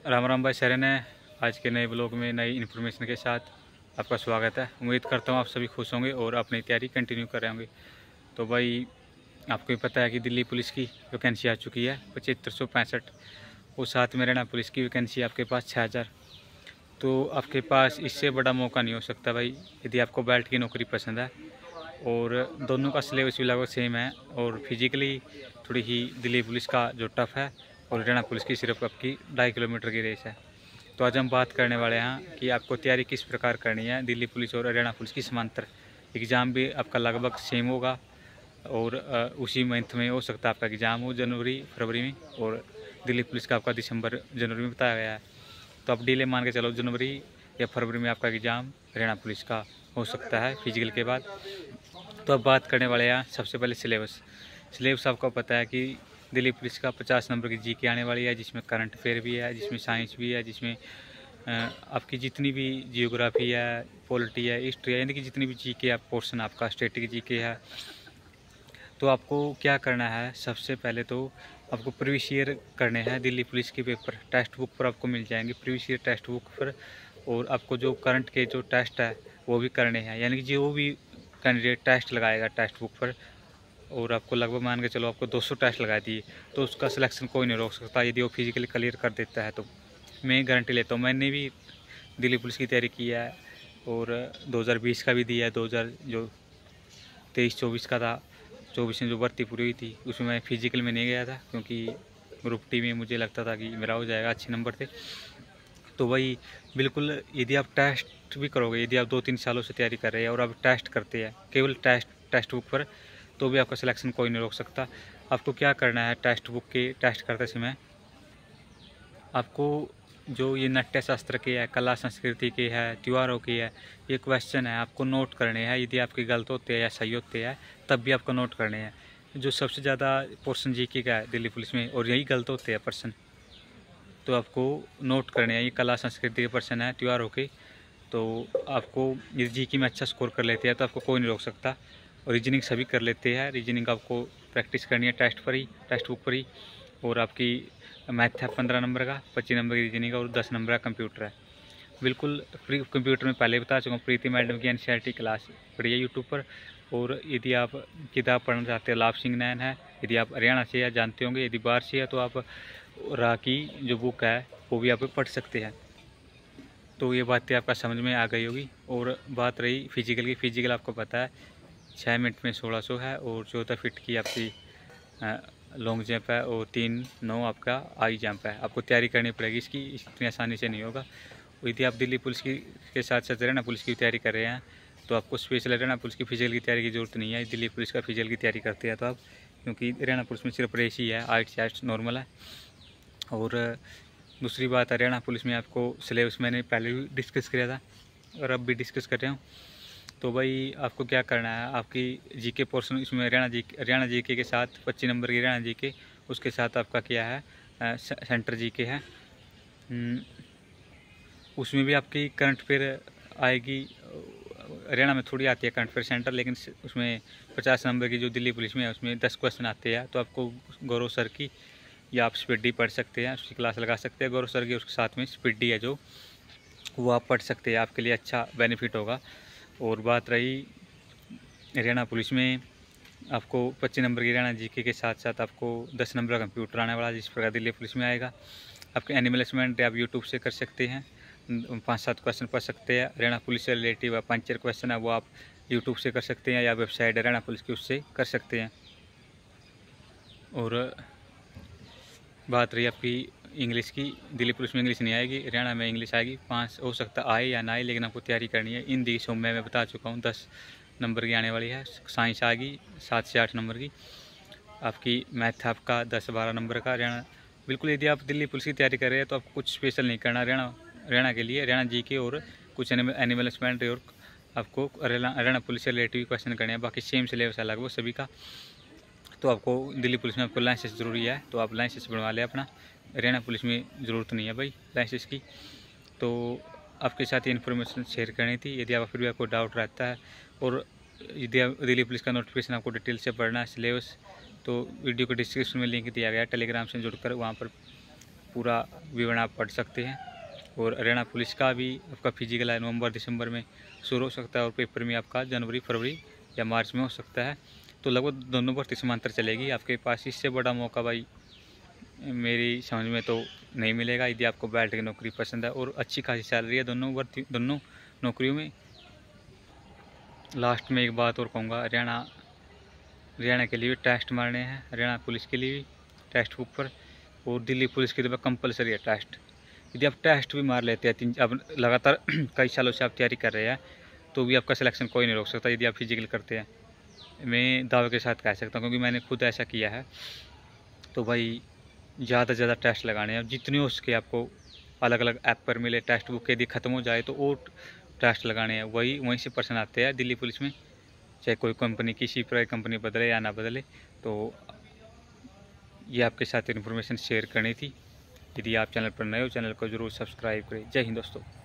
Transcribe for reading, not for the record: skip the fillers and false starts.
राम राम भाई सर ने आज के नए ब्लॉग में नई इन्फॉर्मेशन के साथ आपका स्वागत है। उम्मीद करता हूँ आप सभी खुश होंगे और अपनी तैयारी कंटिन्यू कर रहे होंगे। तो भाई आपको भी पता है कि दिल्ली पुलिस की वैकेंसी आ चुकी है 7565 और साथ में हरियाणा पुलिस की वैकेंसी आपके पास 6000। तो आपके पास इससे बड़ा मौका नहीं हो सकता भाई, यदि आपको बेल्ट की नौकरी पसंद है। और दोनों का सिलेबस भी लगभग सेम है और फिजिकली थोड़ी ही दिल्ली पुलिस का जो टफ है और हरियाणा पुलिस की सिर्फ आपकी 2.5 किलोमीटर की रेस है। तो आज हम बात करने वाले हैं कि आपको तैयारी किस प्रकार करनी है। दिल्ली पुलिस और हरियाणा पुलिस की समांतर एग्ज़ाम भी आपका लगभग सेम होगा और उसी मंथ में हो सकता है आपका एग्ज़ाम हो, जनवरी फरवरी में, और दिल्ली पुलिस का आपका दिसंबर जनवरी में बताया गया है। तो आप डिले मान के चलो, जनवरी या फरवरी में आपका एग्ज़ाम हरियाणा पुलिस का हो सकता है फिजिकल के बाद। तो अब बात करने वाले हैं सबसे पहले सिलेबस आपको पता है कि दिल्ली पुलिस का 50 नंबर की जीके आने वाली है, जिसमें करंट अफेयर भी है, जिसमें साइंस भी है, जिसमें आपकी जितनी भी जियोग्राफी है, पॉलिटी है, हिस्ट्री है, यानी कि जितनी भी जीके है पोर्शन आपका स्टेटिक जीके है। तो आपको क्या करना है, सबसे पहले तो आपको प्रीवियस ईयर करने हैं दिल्ली पुलिस के पेपर। टेक्स्ट बुक पर आपको मिल जाएंगे प्रीवियस ईयर टेक्स्ट बुक पर, और आपको जो करंट के जो टेस्ट है वो भी करने हैं, यानी कि जो भी कैंडिडेट टेस्ट लगाएगा टेक्स्ट बुक पर, और आपको लगभग मान के चलो आपको 200 टेस्ट लगा दिए, तो उसका सिलेक्शन कोई नहीं रोक सकता यदि वो फिजिकली क्लियर कर देता है। तो मैं गारंटी लेता हूँ, मैंने भी दिल्ली पुलिस की तैयारी की है और 2020 का भी दिया है, 2000 जो 23-24 का था, 24 में जो भर्ती पूरी हुई थी उसमें मैं फिजिकल में नहीं गया था, क्योंकि ग्रुप टी में मुझे लगता था कि मेरा हो जाएगा, अच्छे नंबर थे। तो वही बिल्कुल, यदि आप टेस्ट भी करोगे, यदि आप 2-3 सालों से तैयारी कर रहे हैं और आप टेस्ट करते हैं केवल टेक्स्ट बुक पर, तो भी आपका सिलेक्शन कोई नहीं रोक सकता। आपको क्या करना है, टेक्स्ट बुक के टेस्ट करते समय आपको जो ये नाट्य शास्त्र के है, कला संस्कृति के है, त्योहारों की है, ये क्वेश्चन है आपको नोट करने हैं। यदि आपके गलत होते हैं या सही होते हैं तब भी आपको नोट करने हैं। जो सबसे ज़्यादा पोर्शन जीके का है दिल्ली पुलिस में, और यही गलत होते हैं पर्सन, तो आपको नोट करने हैं। ये कला संस्कृति के पर्सन है, त्योहारों के, तो आपको यदि जीके में अच्छा स्कोर कर लेते हैं तो आपको कोई नहीं रोक सकता। और रीजनिंग सभी कर लेते हैं, रीजनिंग आपको प्रैक्टिस करनी है टेस्ट पर ही, टेक्स्ट बुक पर ही। और आपकी मैथ है 15 नंबर का, 25 नंबर की रीजनिंग का, और 10 नंबर का कंप्यूटर है। बिल्कुल फ्री कंप्यूटर में पहले बता चुका हूँ, प्रीति मैडम की NCERT क्लास पढ़िए यूट्यूब पर। और यदि आप किताब पढ़ना चाहते हैं, लाभ सिंह नैन है, यदि आप हरियाणा से या जानते होंगे, यदि बाहर से है तो आप रा की जो बुक है वो भी आप पढ़ सकते हैं। तो ये बातें आपका समझ में आ गई होगी। और बात रही फिजिकल की, फिजिकल आपको पता है 6 मिनट में 1600 है, और 14 फीट की आपकी लॉन्ग जंप है, और 3-9 आपका हाई जंप है। आपको तैयारी करनी पड़ेगी इसकी, इतनी आसानी से नहीं होगा। यदि आप दिल्ली पुलिस की के साथ साथ हरियाणा पुलिस की तैयारी कर रहे हैं तो आपको स्पेशल हरियाणा पुलिस की फिजिकल की तैयारी की ज़रूरत नहीं है। दिल्ली पुलिस का फिजिकल की तैयारी करते हैं तो आप, क्योंकि हरियाणा पुलिस में सिर्फ रेस ही है, हाइट चेस्ट नॉर्मल है। और दूसरी बात, हरियाणा पुलिस में आपको सिलेबस मैंने पहले भी डिस्कस किया था और अब भी डिस्कस कर रहे हूँ। तो भाई आपको क्या करना है, आपकी जीके पोर्शन इसमें हरियाणा जीके के साथ 25 नंबर की हरियाणा जीके, उसके साथ आपका क्या है सेंटर जीके है। उसमें भी आपकी करंट अफेयर आएगी। हरियाणा में थोड़ी आती है करंट अफेयर सेंटर, लेकिन उसमें 50 नंबर की जो दिल्ली पुलिस में है उसमें 10 क्वेश्चन आते हैं। तो आपको गौरव सर की, या आप स्पीड डी पढ़ सकते हैं, उसकी क्लास लगा सकते हैं गौरव सर की, उसके साथ में स्पीड डी है जो, वो आप पढ़ सकते हैं, आपके लिए अच्छा बेनिफिट होगा। और बात रही हरियाणा पुलिस में, आपको 25 नंबर की हरियाणा जीके के साथ साथ आपको 10 नंबर का कंप्यूटर आने वाला है, जिस प्रकार दिल्ली पुलिस में आएगा। आपके एनिमल आप यूट्यूब से कर सकते हैं, 5-7 क्वेश्चन पढ़ सकते हैं। हरियाणा पुलिस से रिलेटिव पंचर क्वेश्चन है वो आप यूट्यूब से कर सकते हैं, या वेबसाइट हरियाणा पुलिस की उससे कर सकते हैं। और बात रही आपकी इंग्लिश की, दिल्ली पुलिस में इंग्लिश नहीं आएगी, हरियाणा में इंग्लिश आएगी। 5 हो सकता आए या ना आए, लेकिन आपको तैयारी करनी है। हिंदी सौम्य मैं बता चुका हूँ 10 नंबर की आने वाली है। साइंस आएगी 7 से 8 नंबर की। आपकी मैथ आपका 10-12 नंबर का हरियाणा। बिल्कुल, यदि आप दिल्ली पुलिस की तैयारी कर रहे हैं तो आपको कुछ स्पेशल नहीं करना हरियाणा के लिए। हरियाणा जीके और कुछ एनिमल हस्बेंड्री, और आपको हरियाणा पुलिस से रिलेटिव क्वेश्चन करने हैं। बाकी सेम सिलेबस है लगभग सभी का। तो आपको दिल्ली पुलिस में आपको लाइसेंस ज़रूरी है, तो आप लाइसेंस बनवा लें अपना। हरियाणा पुलिस में ज़रूरत नहीं है भाई लाइसेंस की। तो आपके साथ ये इन्फॉर्मेशन शेयर करनी थी। यदि आप फिर भी आपको डाउट रहता है, और यदि दिल्ली पुलिस का नोटिफिकेशन आपको डिटेल से पढ़ना है सिलेबस, तो वीडियो को डिस्क्रिप्शन में लिंक दिया गया है, टेलीग्राम से जुड़कर वहाँ पर पूरा विवरण आप पढ़ सकते हैं। और हरियाणा पुलिस का भी आपका फिजिकल है नवंबर दिसंबर में शुरू हो सकता है और पेपर में आपका जनवरी फरवरी या मार्च में हो सकता है। तो लगभग दोनों भर्ती समांतर चलेगी आपके पास। इससे बड़ा मौका भाई मेरी समझ में तो नहीं मिलेगा यदि आपको बेल्ट की नौकरी पसंद है और अच्छी खासी सैलरी है दोनों नौकरियों में। लास्ट में एक बात और कहूँगा, हरियाणा के लिए भी टेस्ट मारने हैं, हरियाणा पुलिस के लिए भी टेस्ट बुक पर, और दिल्ली पुलिस की तो कंपलसरी है टेस्ट। यदि आप टेस्ट भी मार लेते हैं अब लगातार कई सालों से आप तैयारी कर रहे हैं तो भी आपका सिलेक्शन कोई नहीं रोक सकता यदि आप फिजिकल करते हैं। मैं दावे के साथ कह सकता हूँ क्योंकि मैंने खुद ऐसा किया है। तो भाई ज़्यादा से ज़्यादा टेस्ट लगाने हैं, जितने हो सके आपको अलग अलग ऐप पर मिले टेस्ट बुक, यदि ख़त्म हो जाए तो और टेस्ट लगाने हैं। वहीं से पर्सन आते हैं दिल्ली पुलिस में, चाहे कोई कंपनी किसी प्राइवेट कंपनी बदले या ना बदले। तो ये आपके साथ इन्फॉर्मेशन शेयर करनी थी। यदि आप चैनल पर नए हो चैनल को ज़रूर सब्सक्राइब करें। जय हिंद दोस्तों।